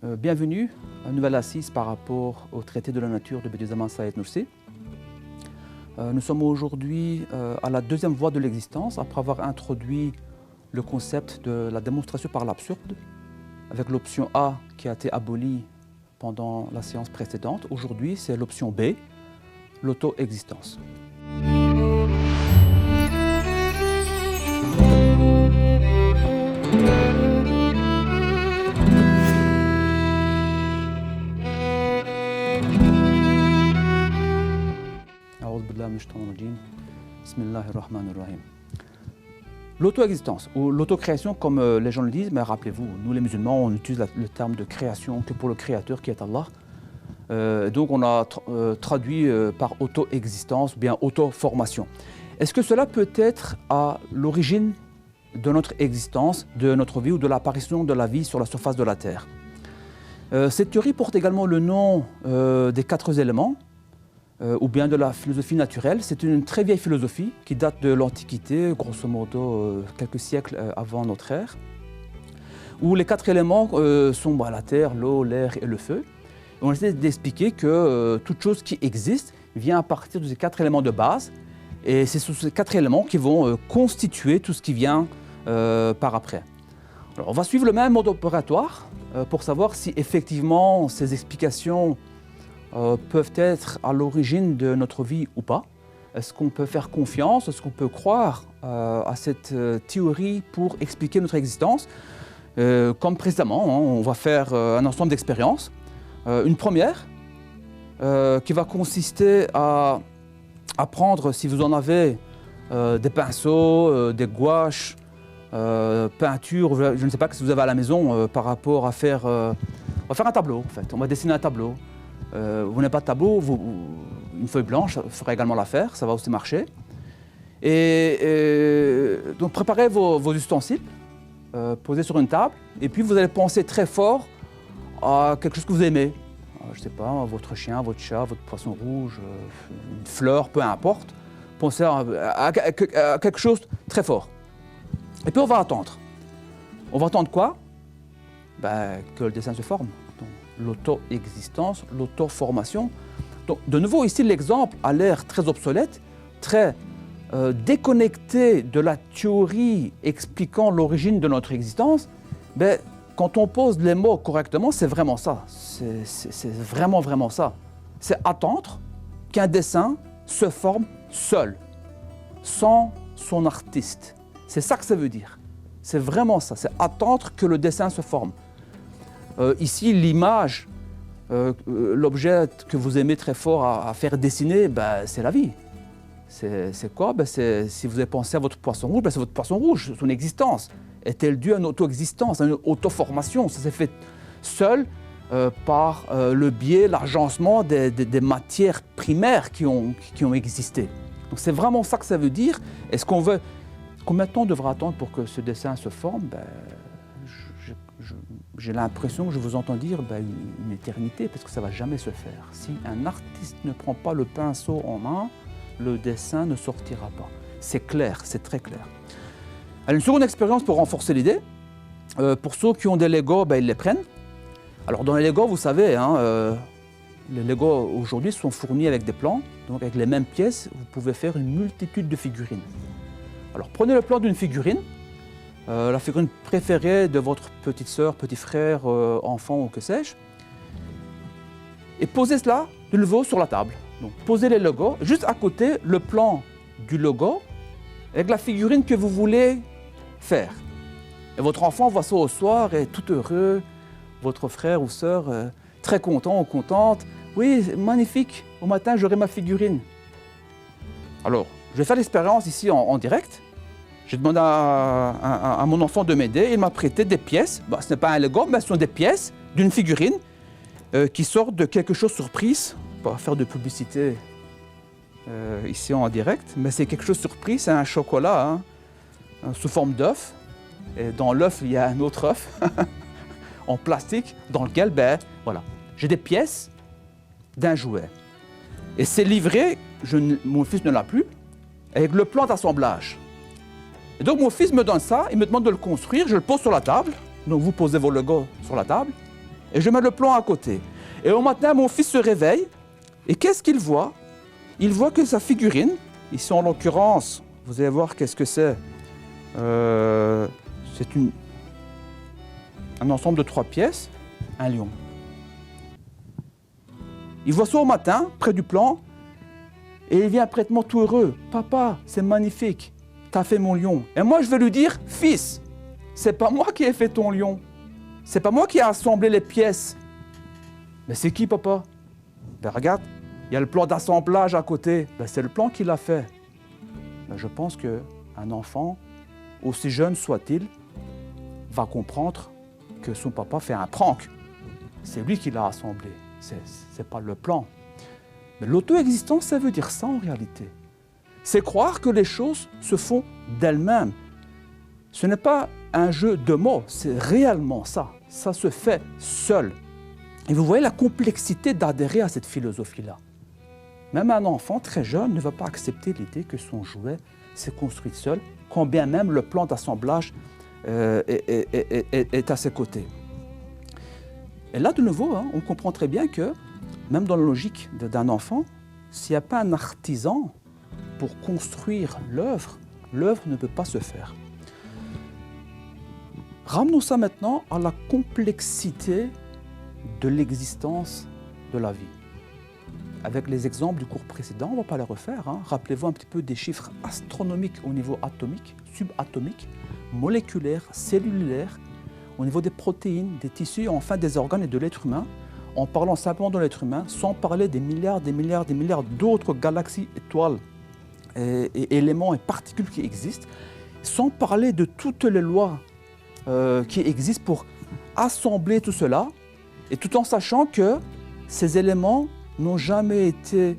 Bienvenue à une nouvelle assise par rapport au traité de la nature de Bediüzzaman Said Nursi. Nous sommes aujourd'hui à la deuxième voie de l'existence, après avoir introduit le concept de la démonstration par l'absurde, avec l'option A qui a été abolie pendant la séance précédente. Aujourd'hui, c'est l'option B, l'auto-existence. L'auto-existence ou l'auto-création, comme les gens le disent, mais rappelez-vous, nous les musulmans, on utilise le terme de création que pour le créateur qui est Allah. Donc on a traduit par auto-existence ou bien auto-formation. Est-ce que cela peut être à l'origine de notre existence, de notre vie ou de l'apparition de la vie sur la surface de la Terre? Cette théorie porte également le nom des 4 éléments, ou bien de la philosophie naturelle. C'est une très vieille philosophie qui date de l'Antiquité, grosso modo quelques siècles avant notre ère, où les 4 éléments sont la terre, l'eau, l'air et le feu. Et on essaie d'expliquer que toute chose qui existe vient à partir de ces 4 éléments de base, et c'est sur ces 4 éléments qui vont constituer tout ce qui vient par après. Alors, on va suivre le même mode opératoire pour savoir si effectivement ces explications peuvent être à l'origine de notre vie ou pas. Est-ce qu'on peut faire confiance, est-ce qu'on peut croire à cette théorie pour expliquer notre existence? Comme précédemment, on va faire un ensemble d'expériences. Une première qui va consister à prendre, si vous en avez, des pinceaux, des gouaches, peinture, je ne sais pas ce que vous avez à la maison par rapport à faire... on va faire un tableau en fait, on va dessiner un tableau. Vous n'avez pas de tableau, une feuille blanche fera également l'affaire, ça va aussi marcher. Donc préparez vos ustensiles, posez sur une table, et puis vous allez penser très fort à quelque chose que vous aimez. Je ne sais pas, votre chien, votre chat, votre poisson rouge, une fleur, peu importe. Pensez à quelque chose de très fort. Et puis on va attendre. On va attendre quoi? Que le dessin se forme. L'auto-existence, l'auto-formation. Donc, de nouveau, ici, l'exemple a l'air très obsolète, très déconnecté de la théorie expliquant l'origine de notre existence. Quand on pose les mots correctement, c'est vraiment ça. C'est vraiment ça. C'est attendre qu'un dessin se forme seul, sans son artiste. C'est ça que ça veut dire. C'est vraiment ça. C'est attendre que le dessin se forme. Ici, l'image, l'objet que vous aimez très fort à faire dessiner, c'est la vie. C'est quoi? Si vous avez pensé à votre poisson rouge, c'est votre poisson rouge, son existence. Est-elle due à une auto-existence, à une auto-formation? Ça s'est fait seul par le biais, l'agencement des matières primaires qui ont existé. Donc c'est vraiment ça que ça veut dire. Est-ce qu'on veut... Combien de temps on devra attendre pour que ce dessin se forme? J'ai l'impression que je vous entends dire une éternité, parce que ça ne va jamais se faire. Si un artiste ne prend pas le pinceau en main, le dessin ne sortira pas. C'est clair, c'est très clair. Alors, une seconde expérience pour renforcer l'idée. Pour ceux qui ont des Lego, ils les prennent. Alors dans les Lego, vous savez, les Lego aujourd'hui sont fournis avec des plans. Donc avec les mêmes pièces, vous pouvez faire une multitude de figurines. Alors prenez le plan d'une figurine. La figurine préférée de votre petite sœur, petit frère, enfant ou que sais-je. Et posez cela de nouveau sur la table. Donc posez les logos, juste à côté le plan du logo avec la figurine que vous voulez faire. Et votre enfant voit ça au soir et tout heureux, votre frère ou sœur très content ou contente. Oui, magnifique, au matin j'aurai ma figurine. Alors, je vais faire l'expérience ici en direct. J'ai demandé à mon enfant de m'aider, il m'a prêté des pièces, ce n'est pas un Lego, mais ce sont des pièces d'une figurine qui sortent de quelque chose de surprise. On va faire de publicité ici en direct, mais c'est quelque chose de surprise, c'est un chocolat sous forme d'œuf. Et dans l'œuf, il y a un autre œuf en plastique dans lequel, voilà, j'ai des pièces d'un jouet. Et c'est livré, mon fils ne l'a plus, avec le plan d'assemblage. Et donc mon fils me donne ça, il me demande de le construire, je le pose sur la table. Donc vous posez vos Legos sur la table. Et je mets le plan à côté. Et au matin, mon fils se réveille. Et qu'est-ce qu'il voit? Il voit que sa figurine, ici en l'occurrence, vous allez voir qu'est-ce que c'est. C'est un ensemble de 3 pièces, un lion. Il voit ça au matin, près du plan, et il vient prêtement tout heureux. Papa, c'est magnifique, t'as fait mon lion. Et moi, je vais lui dire, fils, c'est pas moi qui ai fait ton lion. C'est pas moi qui ai assemblé les pièces. Mais c'est qui, papa? Ben regarde, il y a le plan d'assemblage à côté. Ben, c'est le plan qu'il a fait. Ben, je pense qu'un enfant, aussi jeune soit-il, va comprendre que son papa fait un prank. C'est lui qui l'a assemblé. C'est pas le plan. Mais l'auto-existence, ça veut dire ça en réalité. C'est croire que les choses se font d'elles-mêmes. Ce n'est pas un jeu de mots, c'est réellement ça. Ça se fait seul. Et vous voyez la complexité d'adhérer à cette philosophie-là. Même un enfant très jeune ne va pas accepter l'idée que son jouet s'est construit seul, quand bien même le plan d'assemblage est à ses côtés. Et là, de nouveau, on comprend très bien que, même dans la logique d'un enfant, s'il n'y a pas un artisan pour construire l'œuvre, l'œuvre ne peut pas se faire. Ramenons ça maintenant à la complexité de l'existence de la vie. Avec les exemples du cours précédent, on ne va pas les refaire. Rappelez-vous un petit peu des chiffres astronomiques au niveau atomique, subatomique, moléculaire, cellulaire, au niveau des protéines, des tissus, enfin des organes et de l'être humain, en parlant simplement de l'être humain, sans parler des milliards d'autres galaxies, étoiles, et éléments et particules qui existent, sans parler de toutes les lois qui existent pour assembler tout cela, et tout en sachant que ces éléments n'ont jamais été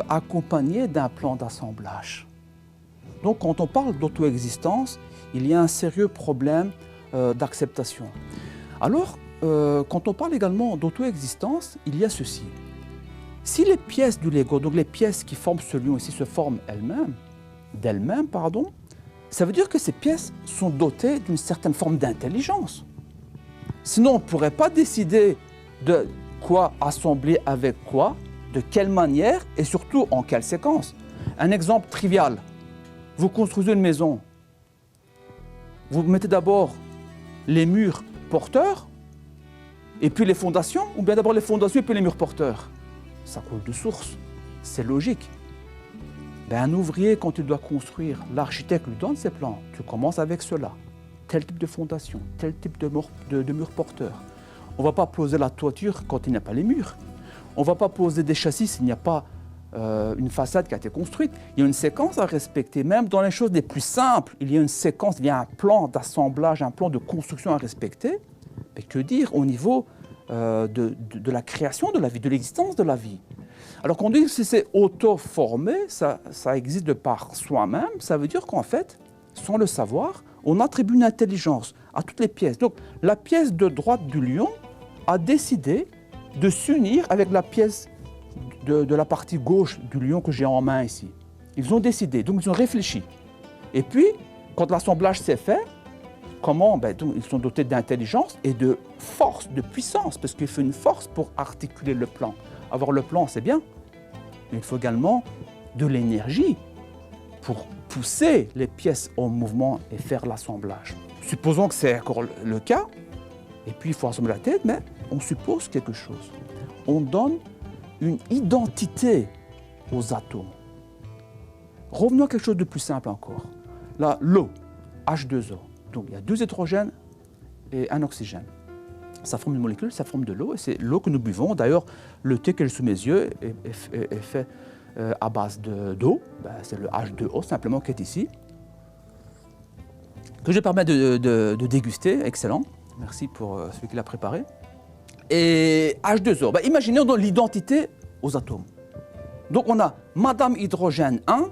accompagnés d'un plan d'assemblage. Donc quand on parle d'auto-existence, il y a un sérieux problème d'acceptation. Alors, quand on parle également d'auto-existence, il y a ceci. Si les pièces du Lego, donc les pièces qui forment ce lion ici, se forment d'elles-mêmes, ça veut dire que ces pièces sont dotées d'une certaine forme d'intelligence. Sinon, on ne pourrait pas décider de quoi assembler avec quoi, de quelle manière et surtout en quelle séquence. Un exemple trivial. Vous construisez une maison. Vous mettez d'abord les murs porteurs et puis les fondations, ou bien d'abord les fondations et puis les murs porteurs. Ça coule de source, c'est logique. Ben, un ouvrier, quand il doit construire, l'architecte lui donne ses plans. Tu commences avec cela, tel type de fondation, tel type de murs porteurs. On ne va pas poser la toiture quand il n'y a pas les murs. On ne va pas poser des châssis s'il n'y a pas une façade qui a été construite. Il y a une séquence à respecter, même dans les choses les plus simples. Il y a une séquence, il y a un plan d'assemblage, un plan de construction à respecter. Mais que dire au niveau de la création de la vie, de l'existence de la vie? Alors qu'on dit que si c'est auto-formé, ça existe de par soi-même, ça veut dire qu'en fait, sans le savoir, on attribue une intelligence à toutes les pièces. Donc la pièce de droite du lion a décidé de s'unir avec la pièce de la partie gauche du lion que j'ai en main ici. Ils ont décidé, donc ils ont réfléchi. Et puis, quand l'assemblage s'est fait, comment? Donc, ils sont dotés d'intelligence et de force, de puissance, parce qu'il faut une force pour articuler le plan. Avoir le plan, c'est bien, mais il faut également de l'énergie pour pousser les pièces en mouvement et faire l'assemblage. Supposons que c'est encore le cas, et puis il faut assembler la tête, mais on suppose quelque chose. On donne une identité aux atomes. Revenons à quelque chose de plus simple encore. Là, l'eau, H2O. Donc il y a 2 hydrogènes et un oxygène. Ça forme une molécule, ça forme de l'eau, et c'est l'eau que nous buvons. D'ailleurs, le thé que j'ai sous mes yeux est fait à base d'eau. C'est le H2O simplement qui est ici, que je permets de déguster. Excellent. Merci pour celui qui l'a préparé. Et H2O, imaginez on donne l'identité aux atomes. Donc on a Madame Hydrogène 1,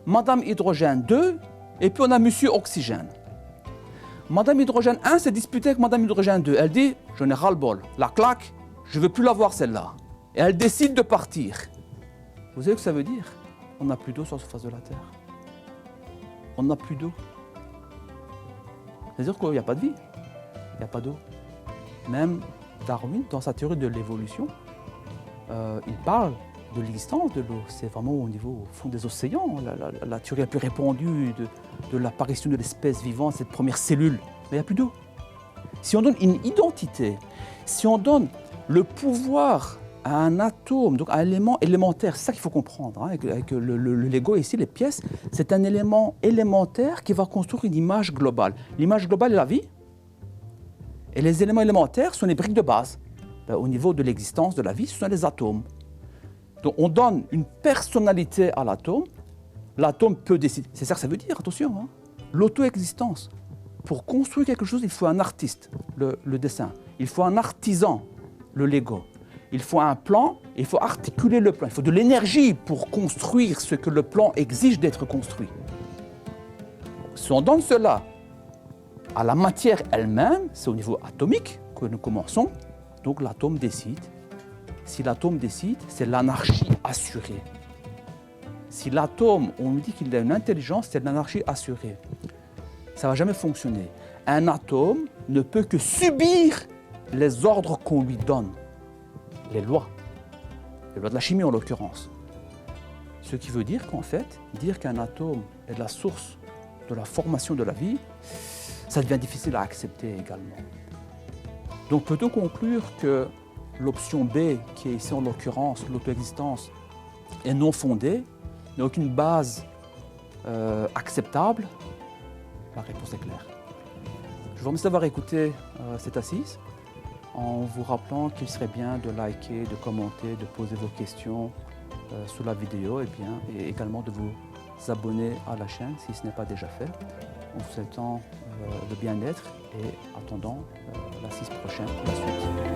Madame Hydrogène 2, et puis on a Monsieur Oxygène. Madame Hydrogène 1 s'est disputée avec Madame Hydrogène 2. Elle dit, je n'ai ras-le-bol. La claque, je ne veux plus la voir celle-là. Et elle décide de partir. Vous savez ce que ça veut dire? On n'a plus d'eau sur la surface de la Terre. On n'a plus d'eau. C'est-à-dire qu'il n'y a pas de vie. Il n'y a pas d'eau. Même Darwin, dans sa théorie de l'évolution, il parle de l'existence de l'eau. C'est vraiment au niveau, au fond des océans, la théorie la plus répandue de l'apparition de l'espèce vivante, cette première cellule. Mais il n'y a plus d'eau. Si on donne une identité, si on donne le pouvoir à un atome, donc à un élément élémentaire, c'est ça qu'il faut comprendre, hein, avec le Lego ici, les pièces, c'est un élément élémentaire qui va construire une image globale. L'image globale est la vie, et les éléments élémentaires sont les briques de base. Au niveau de l'existence de la vie, ce sont les atomes. Donc on donne une personnalité à l'atome, l'atome peut décider, c'est ça que ça veut dire, attention, hein, l'auto-existence. Pour construire quelque chose, il faut un artiste, le dessin. Il faut un artisan, le Lego. Il faut un plan, il faut articuler le plan. Il faut de l'énergie pour construire ce que le plan exige d'être construit. Si on donne cela à la matière elle-même, c'est au niveau atomique que nous commençons. Donc l'atome décide. Si l'atome décide, c'est l'anarchie assurée. Si l'atome, on nous dit qu'il a une intelligence, c'est l'anarchie assurée. Ça ne va jamais fonctionner. Un atome ne peut que subir les ordres qu'on lui donne, les lois de la chimie en l'occurrence. Ce qui veut dire qu'en fait, dire qu'un atome est la source de la formation de la vie, ça devient difficile à accepter également. Donc peut-on conclure que l'option B, qui est ici en l'occurrence l'auto-existence, est non fondée, n'a aucune base acceptable? La réponse est claire. Je vous remercie d'avoir écouté cette assise, en vous rappelant qu'il serait bien de liker, de commenter, de poser vos questions sous la vidéo et également de vous abonner à la chaîne si ce n'est pas déjà fait. En vous souhaitant le bien-être et attendant l'assise prochaine pour la suite.